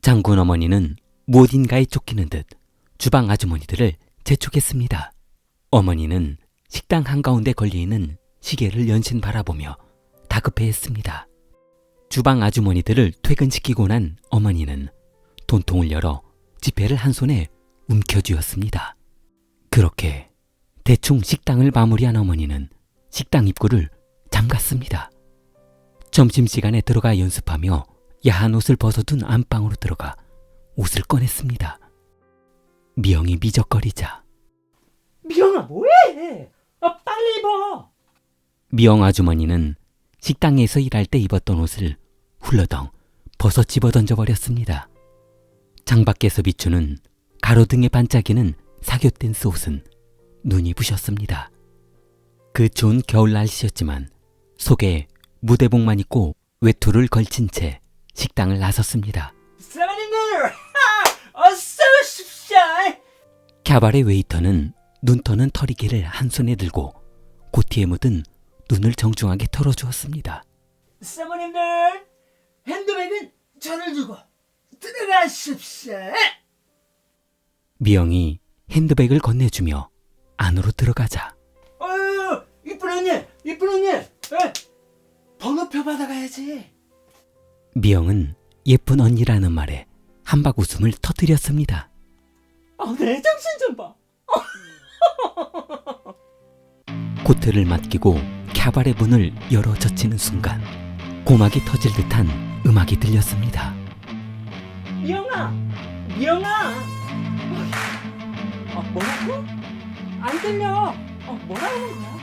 장군 어머니는 무엇인가에 쫓기는 듯 주방 아주머니들을 재촉했습니다. 어머니는 식당 한가운데 걸려있는 시계를 연신 바라보며 다급해했습니다. 주방 아주머니들을 퇴근시키고 난 어머니는 돈통을 열어 지폐를 한 손에 움켜쥐었습니다. 그렇게 대충 식당을 마무리한 어머니는 식당 입구를 잠갔습니다. 점심시간에 들어가 연습하며 야한 옷을 벗어둔 안방으로 들어가 옷을 꺼냈습니다. 미영이 미적거리자 미영아 뭐해? 빨리 입어. 미영 아주머니는 식당에서 일할 때 입었던 옷을 훌러덩 벗어 집어던져버렸습니다. 창밖에서 비추는 가로등에 반짝이는 사교 댄스 옷은 눈이 부셨습니다. 그 추운 겨울 날씨였지만 속에 무대복만 입고 외투를 걸친 채 식당을 나섰습니다. 사장님들 어서 오십시오. 캬바레 웨이터는 눈터는 털이개를 한 손에 들고 고티에 묻은 눈을 정중하게 털어주었습니다. 사모님들 핸드백은 저를 주고 들어가십시오. 미영이 핸드백을 건네주며 안으로 들어가자 이쁜 언니 번호표 받아가야지. 미영은 예쁜 언니라는 말에 한박 웃음을 터뜨렸습니다. 내 정신 좀 봐. 코트를 맡기고 캬바레 문을 열어 젖히는 순간 고막이 터질 듯한 음악이 들렸습니다. 미영아 뭐라고? 안 들려. 뭐라는 거야?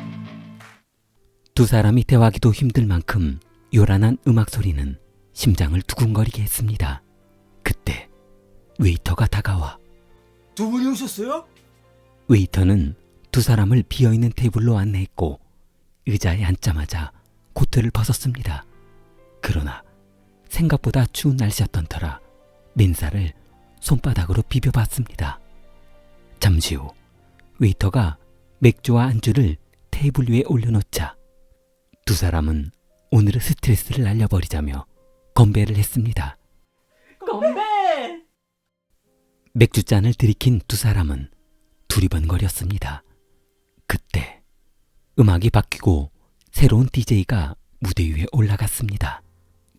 두 사람이 대화하기도 힘들 만큼 요란한 음악 소리는 심장을 두근거리게 했습니다. 그때 웨이터가 다가와 두 분이 오셨어요? 웨이터는 두 사람을 비어있는 테이블로 안내했고 의자에 앉자마자 코트를 벗었습니다. 그러나 생각보다 추운 날씨였던 터라 맨살을 손바닥으로 비벼봤습니다. 잠시 후 웨이터가 맥주와 안주를 테이블 위에 올려놓자 두 사람은 오늘의 스트레스를 날려버리자며 건배를 했습니다. 건배! 맥주잔을 들이킨 두 사람은 두리번거렸습니다. 그때 음악이 바뀌고 새로운 DJ가 무대 위에 올라갔습니다.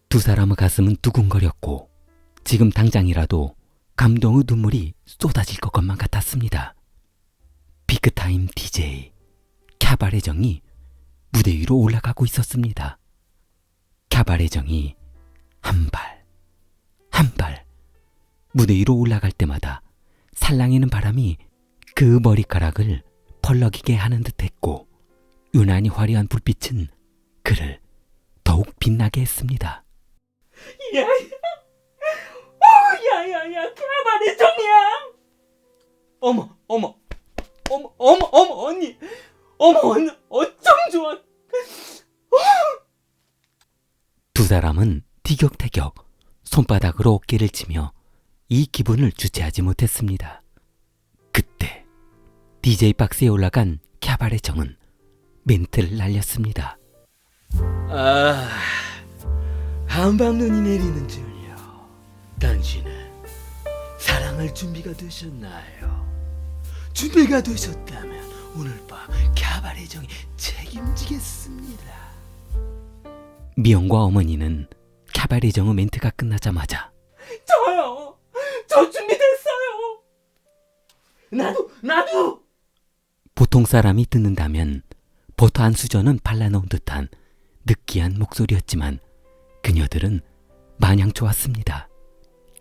두 사람의 가슴은 두근거렸고 지금 당장이라도 감동의 눈물이 쏟아질 것만 같았습니다. 빅타임 DJ 캬바레 정이 무대 위로 올라가고 있었습니다. 캬바레 정이 한 발, 한 발 무대 위로 올라갈 때마다 살랑이는 바람이 그 머리카락을 펄럭이게 하는 듯했고 유난히 화려한 불빛은 그를 더욱 빛나게 했습니다. 야야야 캬바레 정이야. 어머 언니 어쩜 좋아. 두 사람은 티격태격 손바닥으로 어깨를 치며 이 기분을 주체하지 못했습니다. 그때 DJ 박스에 올라간 캬바레 정은 멘트를 날렸습니다. 한방 눈이 내리는 줄요. 당신은 사랑할 준비가 되셨나요? 준비가 되셨다면 오늘 밤 캬바레 정이 책임지겠습니다. 미영과 어머니는 캬바레 정의 멘트가 끝나자마자 저요. 저 준비됐어요. 나도. 보통 사람이 듣는다면 버터 한 수저는 발라놓은 듯한 느끼한 목소리였지만 그녀들은 마냥 좋았습니다.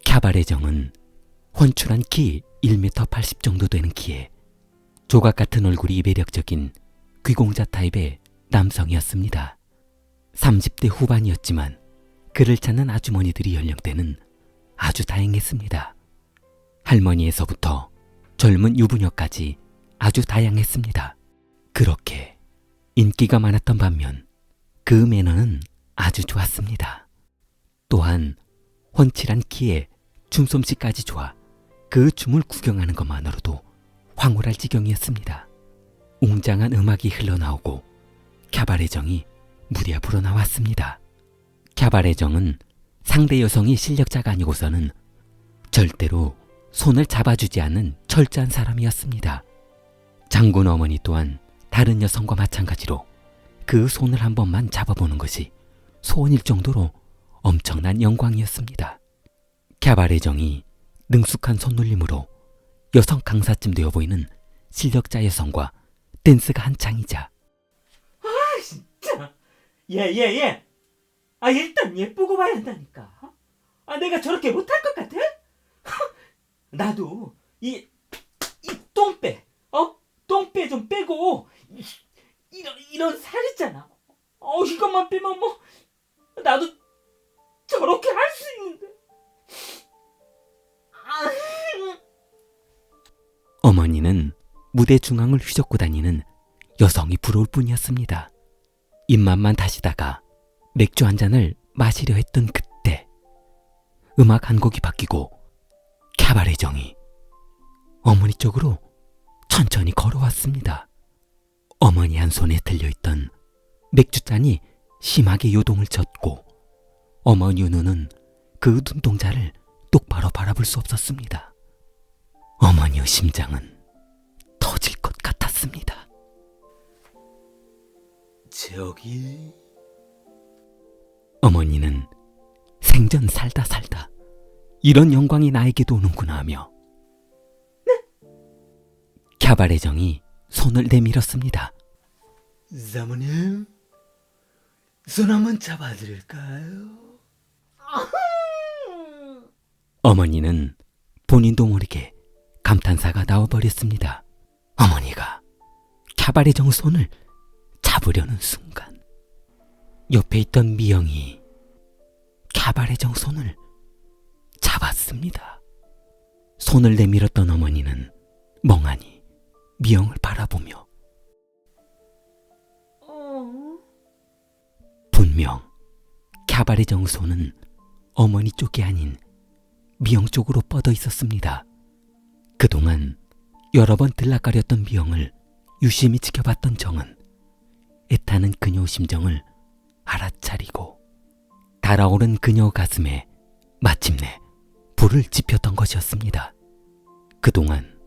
캬바레 정은 훤출한 키 1m 80 정도 되는 키에 조각 같은 얼굴이 매력적인 귀공자 타입의 남성이었습니다. 30대 후반이었지만 그를 찾는 아주머니들의 연령대는 아주 다양했습니다. 할머니에서부터 젊은 유부녀까지 아주 다양했습니다. 그렇게 인기가 많았던 반면 그 매너는 아주 좋았습니다. 또한 훤칠한 키에 춤솜씨까지 좋아 그 춤을 구경하는 것만으로도 황홀할 지경이었습니다. 웅장한 음악이 흘러나오고 캬바레 정이 무대 앞으로 나왔습니다. 캬바레 정은 상대 여성이 실력자가 아니고서는 절대로 손을 잡아주지 않는 철저한 사람이었습니다. 장군 어머니 또한 다른 여성과 마찬가지로 그 손을 한 번만 잡아보는 것이 소원일 정도로 엄청난 영광이었습니다. 캬바레정이 능숙한 손놀림으로 여성 강사쯤 되어 보이는 실력자 여성과 댄스가 한창이자 진짜. 예. 일단 예쁘고 봐야 한다니까. 내가 저렇게 못할 것 같아? 나도 이 똥배, 똥배 좀 빼고 이런 살 있잖아. 이것만 빼면 뭐 나도 저렇게 할 수 있는데. 어머니는 무대 중앙을 휘젓고 다니는 여성이 부러울 뿐이었습니다. 입맛만 다시다가 맥주 한 잔을 마시려 했던 그때 음악 한 곡이 바뀌고 캬바레정이 어머니 쪽으로 천천히 걸어왔습니다. 어머니 한 손에 들려있던 맥주잔이 심하게 요동을 쳤고 어머니 눈은 그 눈동자를 똑바로 바라볼 수 없었습니다. 어머니의 심장은 터질 것 같았습니다. 저기 어머니는 생전 살다 이런 영광이 나에게도 오는구나 하며 캬바레정이 손을 내밀었습니다. 사모님, 손 한번 잡아드릴까요? 어머니는 본인도 모르게 감탄사가 나와버렸습니다. 어머니가 캬바레정 손을 잡으려는 순간 옆에 있던 미영이 캬바레정 손을 잡았습니다. 손을 내밀었던 어머니는 멍하니 미영을 바라보며 분명 캬바레정 손은 어머니 쪽이 아닌 미영 쪽으로 뻗어 있었습니다. 그동안 여러 번 들락거렸던 미영을 유심히 지켜봤던 정은 애타는 그녀의 심정을 알아차리고 달아오른 그녀 가슴에 마침내 불을 지폈던 것이었습니다. 그동안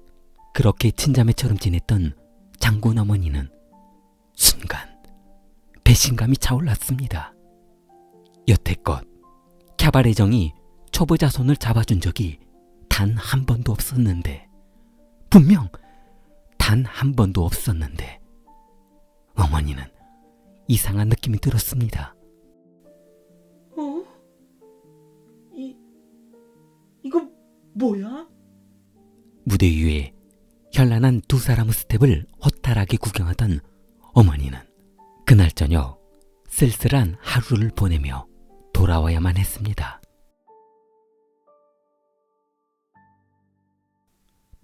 그렇게 친자매처럼 지냈던 장군 어머니는 순간 배신감이 차올랐습니다. 여태껏 캬바레정이 초보자 손을 잡아준 적이 단 한 번도 없었는데, 분명 단 한 번도 없었는데 어머니는 이상한 느낌이 들었습니다. 이거 뭐야? 무대 위에 현란한 두 사람의 스텝을 허탈하게 구경하던 어머니는 그날 저녁 쓸쓸한 하루를 보내며 돌아와야만 했습니다.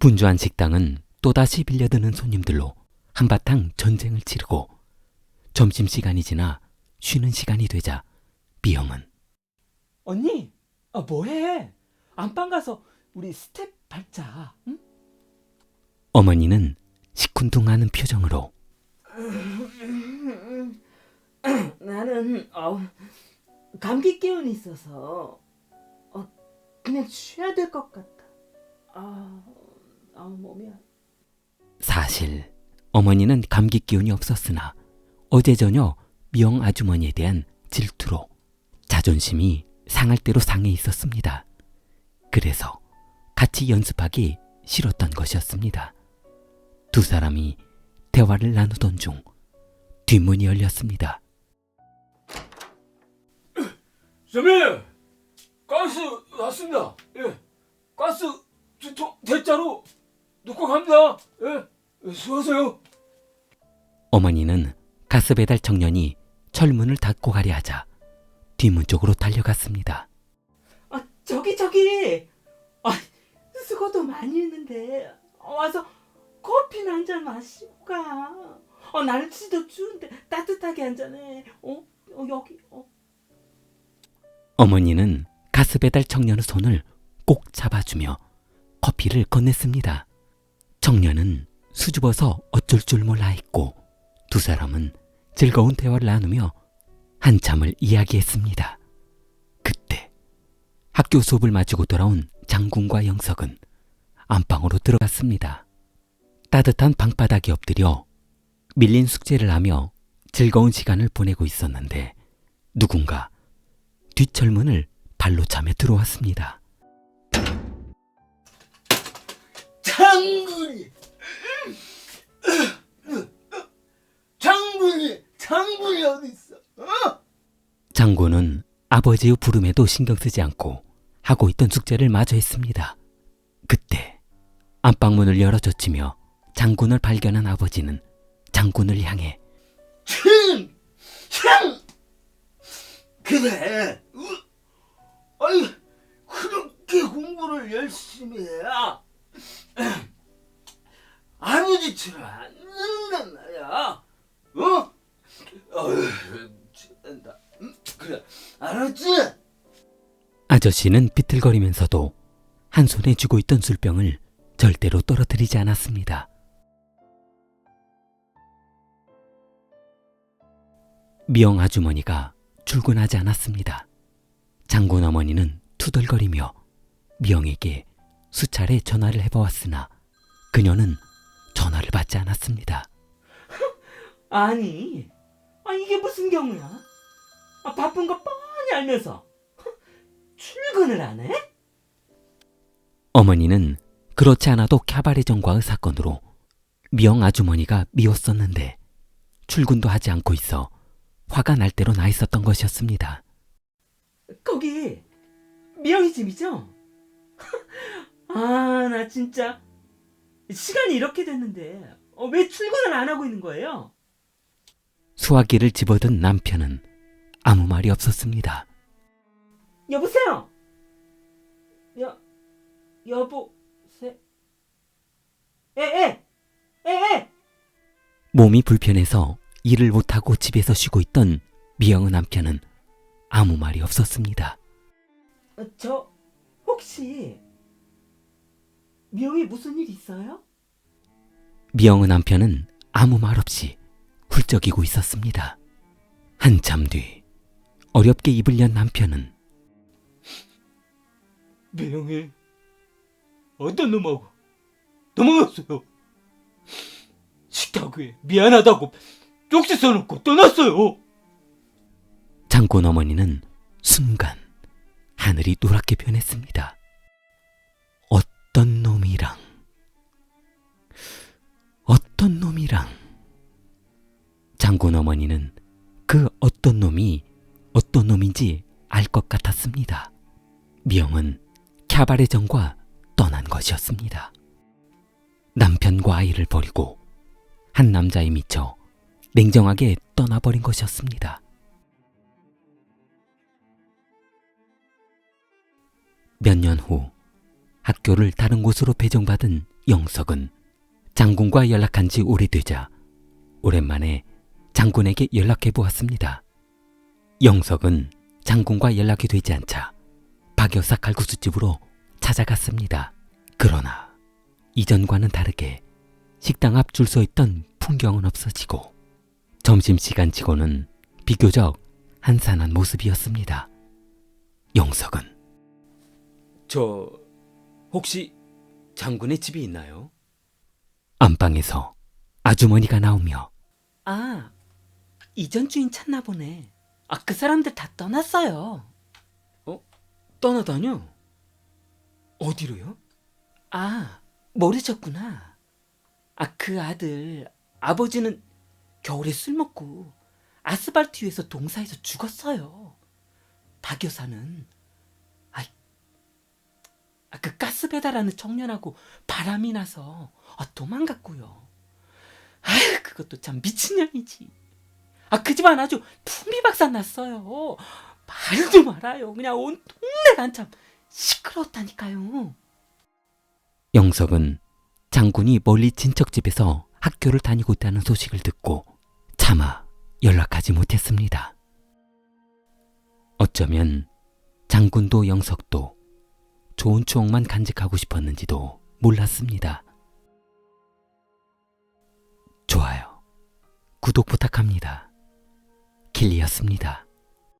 분주한 식당은 또다시 빌려드는 손님들로 한바탕 전쟁을 치르고 점심시간이 지나 쉬는 시간이 되자 미영은 언니, 뭐해? 안방 가서 우리 스텝 밟자. 응? 어머니는 시큰둥하는 표정으로 나는 감기 기운이 있어서 그냥 쉬어야 될 것 같아. 몸이 사실 어머니는 감기 기운이 없었으나 어제 저녁 미영 아주머니에 대한 질투로 자존심이 상할 대로 상해 있었습니다. 그래서 같이 연습하기 싫었던 것이었습니다. 두 사람이 대화를 나누던 중 뒷문이 열렸습니다. 선배님, 가스 왔습니다. 예, 가스 두통 대자로 놓고 갑니다. 예, 수고하세요. 어머니는 가스 배달 청년이 철문을 닫고 가려 하자 뒷문 쪽으로 달려갔습니다. 저기. 수고도 많이 했는데 와서 커피나 한 잔 마시고 가. 날씨도 추운데 따뜻하게 한 잔해. 여기. 어머니는 가스 배달 청년의 손을 꼭 잡아주며 커피를 건넸습니다. 청년은 수줍어서 어쩔 줄 몰라 했고 두 사람은 즐거운 대화를 나누며 한참을 이야기했습니다. 그때 학교 수업을 마치고 돌아온 장군과 영석은 안방으로 들어갔습니다. 따뜻한 방바닥에 엎드려 밀린 숙제를 하며 즐거운 시간을 보내고 있었는데 누군가 뒷철문을 발로 차며 들어왔습니다. 장군이 어디 있어? 장군은 아버지의 부름에도 신경 쓰지 않고 하고 있던 숙제를 마저 했습니다. 그때 안방문을 열어젖히며 장군을 발견한 아버지는 장군을 향해 그래. 아니, 그렇게 공부를 열심히 해야 아버지처럼 안 는단 말이야. 된다. 그래, 알았지? 아저씨는 비틀거리면서도 한 손에 쥐고 있던 술병을 절대로 떨어뜨리지 않았습니다. 미영 아주머니가 출근하지 않았습니다. 장군 어머니는 투덜거리며 미영에게 수차례 전화를 해보았으나 그녀는 전화를 받지 않았습니다. 아니, 이게 무슨 경우야? 바쁜 거 뻔히 알면서 출근을 안 해? 어머니는 그렇지 않아도 캬바레전과의 사건으로 미영 아주머니가 미웠었는데 출근도 하지 않고 있어 화가 날 대로 나 있었던 것이었습니다. 거기 미영이 집이죠? 나 진짜 시간이 이렇게 됐는데 왜 출근을 안 하고 있는 거예요? 수화기를 집어든 남편은 아무 말이 없었습니다. 여보세요? 여보세? 에! 몸이 불편해서 일을 못하고 집에서 쉬고 있던 미영의 남편은 아무 말이 없었습니다. 저 혹시 미영이 무슨 일 있어요? 미영의 남편은 아무 말 없이 훌쩍이고 있었습니다. 한참 뒤 어렵게 입을 연 남편은 미영이 어떤 놈하고 도망갔어요. 식탁에 미안하다고 쪽지 써놓고 떠났어요. 장군 어머니는 순간 하늘이 노랗게 변했습니다. 어떤 놈이랑 장군 어머니는 그 어떤 놈이 어떤 놈인지 알 것 같았습니다. 미영은 캬바레전과 떠난 것이었습니다. 남편과 아이를 버리고 한 남자에 미쳐 냉정하게 떠나버린 것이었습니다. 몇 년 후 학교를 다른 곳으로 배정받은 영석은 장군과 연락한 지 오래되자 오랜만에 장군에게 연락해 보았습니다. 영석은 장군과 연락이 되지 않자 박여사 칼국수집으로 찾아갔습니다. 그러나 이전과는 다르게 식당 앞 줄 서 있던 풍경은 없어지고 점심시간치고는 비교적 한산한 모습이었습니다. 영석은 저 혹시 장군의 집이 있나요? 안방에서 아주머니가 나오며 이전 주인 찾나 보네. 그 사람들 다 떠났어요. 떠나다뇨? 어디로요? 모르셨구나. 그 아들, 아버지는 겨울에 술 먹고 아스팔트 위에서 동사에서 죽었어요. 박 여사는 그 가스 배달하는 청년하고 바람이 나서 도망갔고요. 그것도 참 미친년이지. 그 집안 아주 풍비박산 났어요. 말도 말아요. 그냥 온 동네가 한참 시끄러웠다니까요. 영석은 장군이 멀리 친척집에서 학교를 다니고 있다는 소식을 듣고 차마 연락하지 못했습니다. 어쩌면 장군도 영석도 좋은 추억만 간직하고 싶었는지도 몰랐습니다. 좋아요, 구독 부탁합니다. 킬리였습니다.